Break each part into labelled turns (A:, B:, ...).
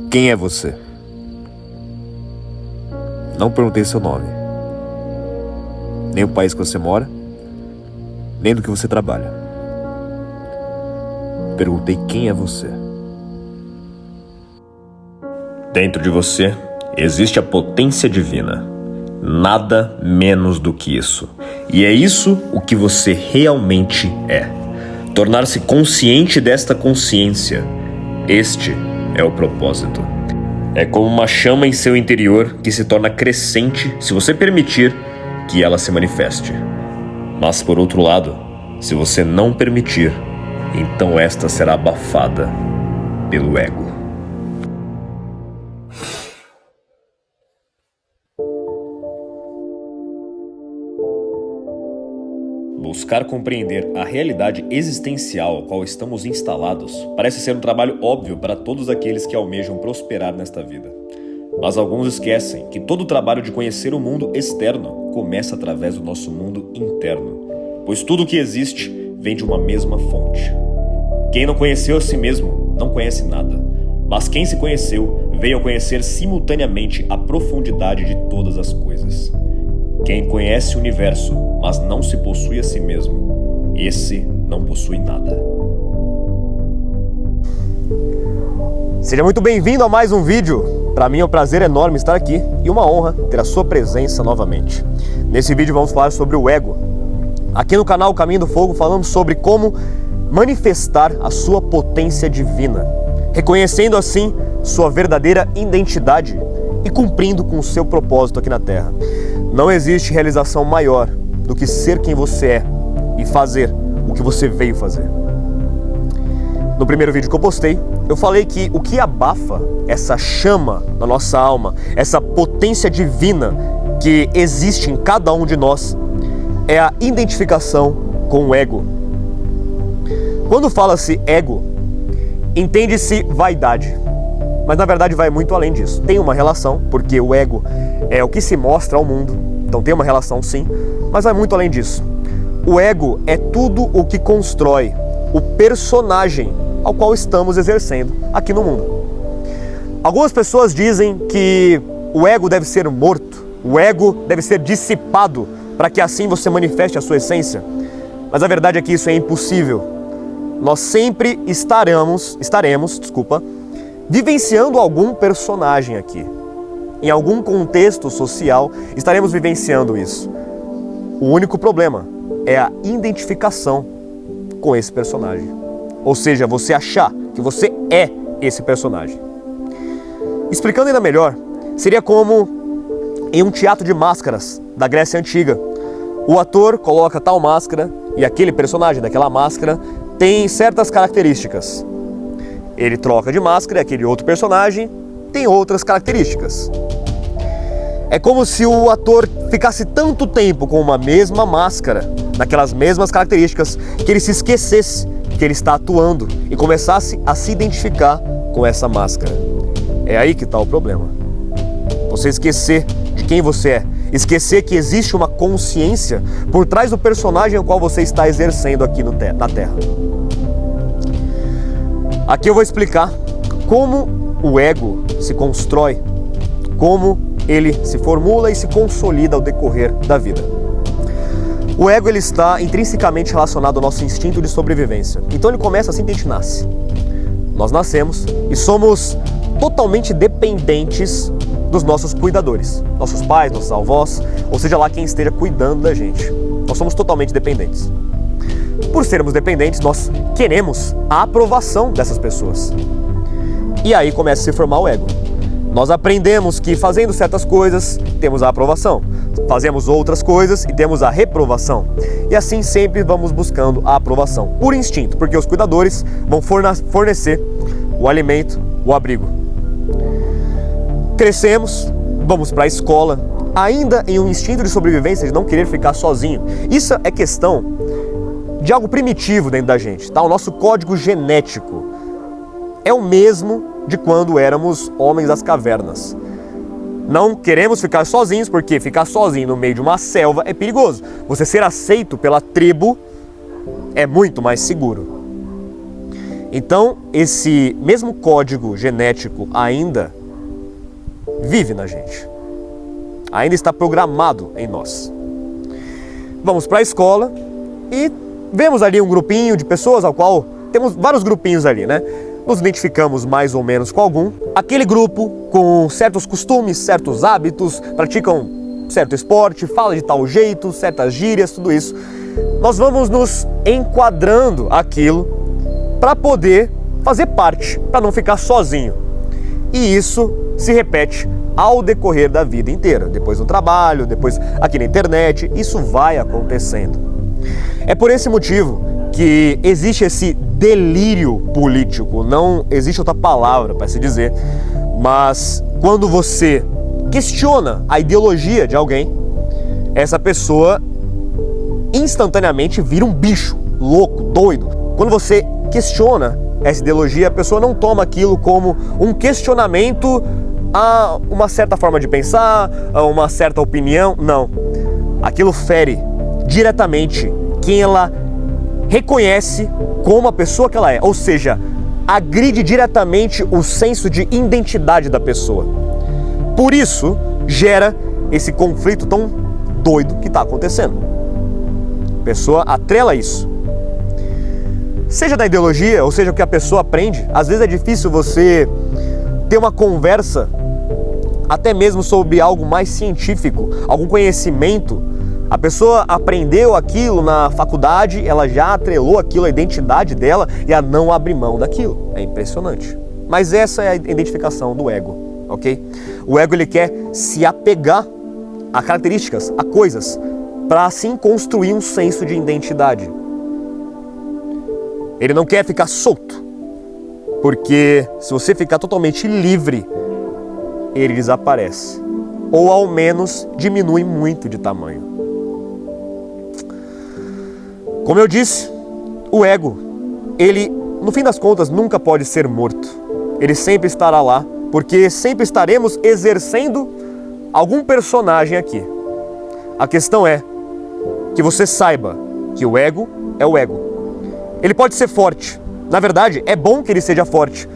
A: Quem é você? Não perguntei seu nome, nem o país que você mora, nem do que você trabalha. Perguntei quem é você. Dentro de você existe a potência divina, nada menos do que isso. E é isso o que você realmente é. Tornar-se consciente desta consciência, este é o propósito. É como uma chama em seu interior que se torna crescente se você permitir que ela se manifeste. Mas por outro lado, se você não permitir, então esta será abafada pelo ego. Buscar compreender a realidade existencial a qual estamos instalados parece ser um trabalho óbvio para todos aqueles que almejam prosperar nesta vida. Mas alguns esquecem que todo o trabalho de conhecer o mundo externo começa através do nosso mundo interno, pois tudo o que existe vem de uma mesma fonte. Quem não conheceu a si mesmo não conhece nada, mas quem se conheceu veio a conhecer simultaneamente a profundidade de todas as coisas. Quem conhece o universo, mas não se possui a si mesmo, esse não possui nada. Seja muito bem-vindo a mais um vídeo. Para mim é um prazer enorme estar aqui e uma honra ter a sua presença novamente. Nesse vídeo vamos falar sobre o ego. Aqui no canal Caminho do Fogo falamos sobre como manifestar a sua potência divina, reconhecendo assim sua verdadeira identidade e cumprindo com o seu propósito aqui na Terra. Não existe realização maior do que ser quem você é e fazer o que você veio fazer. No primeiro vídeo que eu postei, eu falei que o que abafa essa chama na nossa alma, essa potência divina que existe em cada um de nós, é a identificação com o ego. Quando fala-se ego, entende-se vaidade, mas na verdade vai muito além disso. Tem uma relação, porque o ego é o que se mostra ao mundo, então tem uma relação sim, mas vai muito além disso. O ego é tudo o que constrói o personagem ao qual estamos exercendo aqui no mundo. Algumas pessoas dizem que o ego deve ser morto, o ego deve ser dissipado para que assim você manifeste a sua essência, mas a verdade é que isso é impossível. Nós sempre estaremos, vivenciando algum personagem aqui. Em algum contexto social, estaremos vivenciando isso. O único problema é a identificação com esse personagem. Ou seja, você achar que você é esse personagem. Explicando ainda melhor, seria como em um teatro de máscaras da Grécia Antiga. O ator coloca tal máscara e aquele personagem daquela máscara tem certas características. Ele troca de máscara e aquele outro personagem tem outras características. É como se o ator ficasse tanto tempo com uma mesma máscara, naquelas mesmas características, que ele se esquecesse que ele está atuando e começasse a se identificar com essa máscara. É aí que está o problema. Você esquecer de quem você é, esquecer que existe uma consciência por trás do personagem ao qual você está exercendo aqui na Terra. Aqui eu vou explicar como o ego se constrói, como ele se formula e se consolida ao decorrer da vida. O ego ele está intrinsecamente relacionado ao nosso instinto de sobrevivência. Então ele começa assim que a gente nasce. Nós nascemos e somos totalmente dependentes dos nossos cuidadores, nossos pais, nossos avós, ou seja lá quem esteja cuidando da gente. Nós somos totalmente dependentes. Por sermos dependentes, nós queremos a aprovação dessas pessoas. E aí começa a se formar o ego. Nós aprendemos que fazendo certas coisas, temos a aprovação. Fazemos outras coisas e temos a reprovação. E assim sempre vamos buscando a aprovação, por instinto, porque os cuidadores vão fornecer o alimento, o abrigo. Crescemos, vamos para a escola, ainda em um instinto de sobrevivência de não querer ficar sozinho. Isso é questão de algo primitivo dentro da gente, tá? O nosso código genético é o mesmo de quando éramos homens das cavernas. Não queremos ficar sozinhos, porque ficar sozinho no meio de uma selva é perigoso. Você ser aceito pela tribo é muito mais seguro. Então, esse mesmo código genético ainda vive na gente, ainda está programado em nós. Vamos para a escola e vemos ali um grupinho de pessoas ao qual temos vários grupinhos ali, né? Nos identificamos mais ou menos com algum. Aquele grupo com certos costumes, certos hábitos, praticam certo esporte, fala de tal jeito, certas gírias, tudo isso. Nós vamos nos enquadrando aquilo para poder fazer parte, para não ficar sozinho. E isso se repete ao decorrer da vida inteira, depois no trabalho, depois aqui na internet, isso vai acontecendo. É por esse motivo que existe esse delírio político, não existe outra palavra para se dizer, mas quando você questiona a ideologia de alguém, essa pessoa instantaneamente vira um bicho louco, doido. Quando você questiona essa ideologia, a pessoa não toma aquilo como um questionamento a uma certa forma de pensar, a uma certa opinião, não. Aquilo fere diretamente quem ela reconhece como a pessoa que ela é, ou seja, agride diretamente o senso de identidade da pessoa. Por isso, gera esse conflito tão doido que está acontecendo. A pessoa atrela isso. Seja da ideologia, ou seja o que a pessoa aprende, às vezes é difícil você ter uma conversa, até mesmo sobre algo mais científico, algum conhecimento. A pessoa aprendeu aquilo na faculdade, ela já atrelou aquilo à identidade dela e a não abrir mão daquilo. É impressionante. Mas essa é a identificação do ego, ok? O ego, ele quer se apegar a características, a coisas, para assim construir um senso de identidade. Ele não quer ficar solto, porque se você ficar totalmente livre, ele desaparece, ou ao menos diminui muito de tamanho. Como eu disse, o ego, ele, no fim das contas, nunca pode ser morto. Ele sempre estará lá, porque sempre estaremos exercendo algum personagem aqui. A questão é que você saiba que o ego é o ego. Ele pode ser forte. Na verdade, é bom que ele seja forte,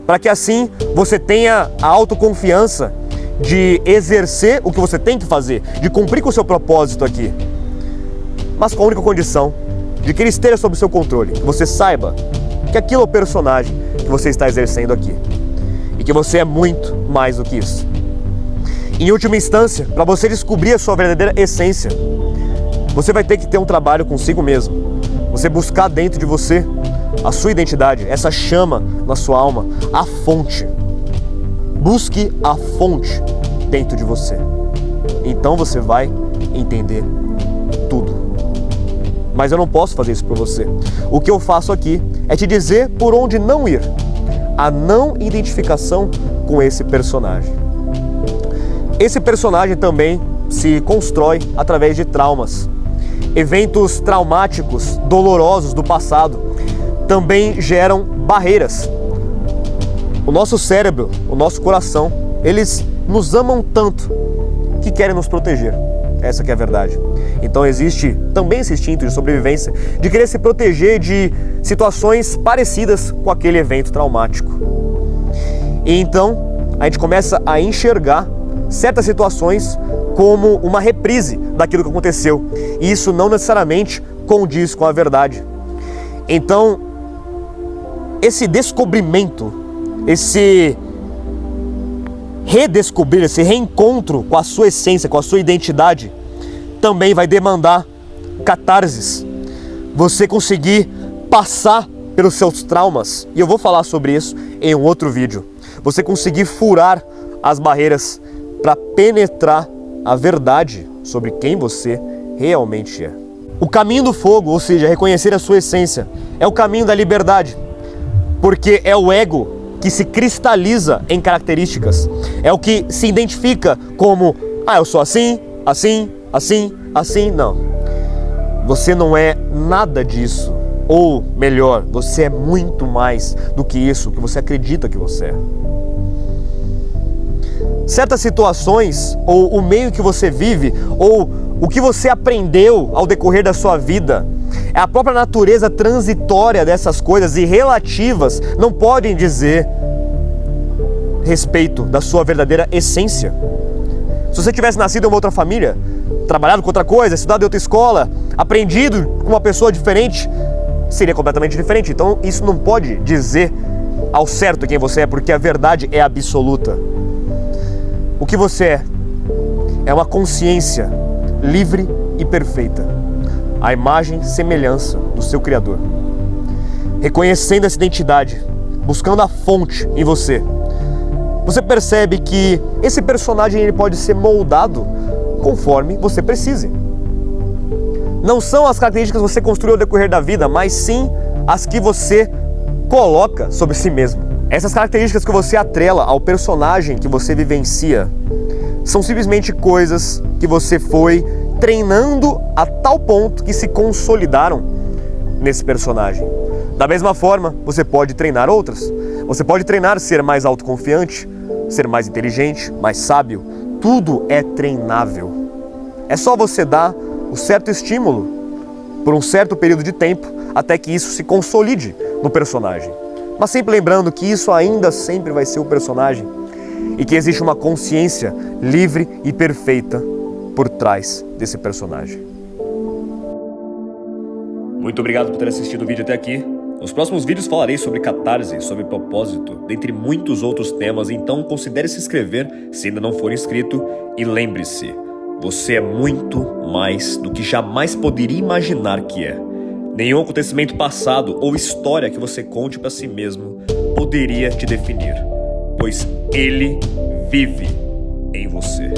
A: para que assim você tenha a autoconfiança de exercer o que você tem que fazer, de cumprir com o seu propósito aqui. Mas com a única condição de que ele esteja sob o seu controle, que você saiba que aquilo é o personagem que você está exercendo aqui e que você é muito mais do que isso. Em última instância, para você descobrir a sua verdadeira essência, você vai ter que ter um trabalho consigo mesmo. Você buscar dentro de você a sua identidade, essa chama na sua alma, a fonte. Busque a fonte dentro de você. Então você vai entender tudo. Mas eu não posso fazer isso por você. O que eu faço aqui é te dizer por onde não ir. A não identificação com esse personagem. Esse personagem também se constrói através de traumas. Eventos traumáticos, dolorosos do passado também geram barreiras. O nosso cérebro, o nosso coração, eles nos amam tanto que querem nos proteger. Essa que é a verdade. Então existe também esse instinto de sobrevivência, de querer se proteger de situações parecidas com aquele evento traumático. E então a gente começa a enxergar certas situações como uma reprise daquilo que aconteceu. E isso não necessariamente condiz com a verdade. Então, esse descobrimento, esse redescobrir, esse reencontro com a sua essência, com a sua identidade, também vai demandar catarses. Você conseguir passar pelos seus traumas, e eu vou falar sobre isso em um outro vídeo. Você conseguir furar as barreiras para penetrar a verdade sobre quem você realmente é. O caminho do fogo, ou seja, reconhecer a sua essência, é o caminho da liberdade, porque é o ego que se cristaliza em características, é o que se identifica como, eu sou assim, assim, assim, assim. Não. Você não é nada disso, ou melhor, você é muito mais do que isso que você acredita que você é. Certas situações, ou o meio que você vive, ou o que você aprendeu ao decorrer da sua vida, É a própria natureza transitória dessas coisas e relativas não podem dizer respeito da sua verdadeira essência. Se você tivesse nascido em uma outra família, trabalhado com outra coisa, estudado em outra escola, aprendido com uma pessoa diferente, seria completamente diferente. Então isso não pode dizer ao certo quem você é, porque a verdade é absoluta. O que você é uma consciência livre e perfeita, a imagem e semelhança do seu Criador. Reconhecendo essa identidade, buscando a fonte em você, você percebe que esse personagem ele pode ser moldado conforme você precise. Não são as características que você construiu ao decorrer da vida, mas sim as que você coloca sobre si mesmo. Essas características que você atrela ao personagem que você vivencia são simplesmente coisas que você foi treinando a tal ponto que se consolidaram nesse personagem. Da mesma forma, você pode treinar outras. Você pode treinar ser mais autoconfiante, ser mais inteligente, mais sábio. Tudo é treinável. É só você dar o certo estímulo por um certo período de tempo até que isso se consolide no personagem. Mas sempre lembrando que isso ainda sempre vai ser o personagem e que existe uma consciência livre e perfeita por trás desse personagem. Muito obrigado por ter assistido o vídeo até aqui. Nos próximos vídeos falarei sobre catarse, sobre propósito, dentre muitos outros temas, então considere se inscrever se ainda não for inscrito e lembre-se, você é muito mais do que jamais poderia imaginar que é. Nenhum acontecimento passado ou história que você conte para si mesmo poderia te definir, pois ele vive em você.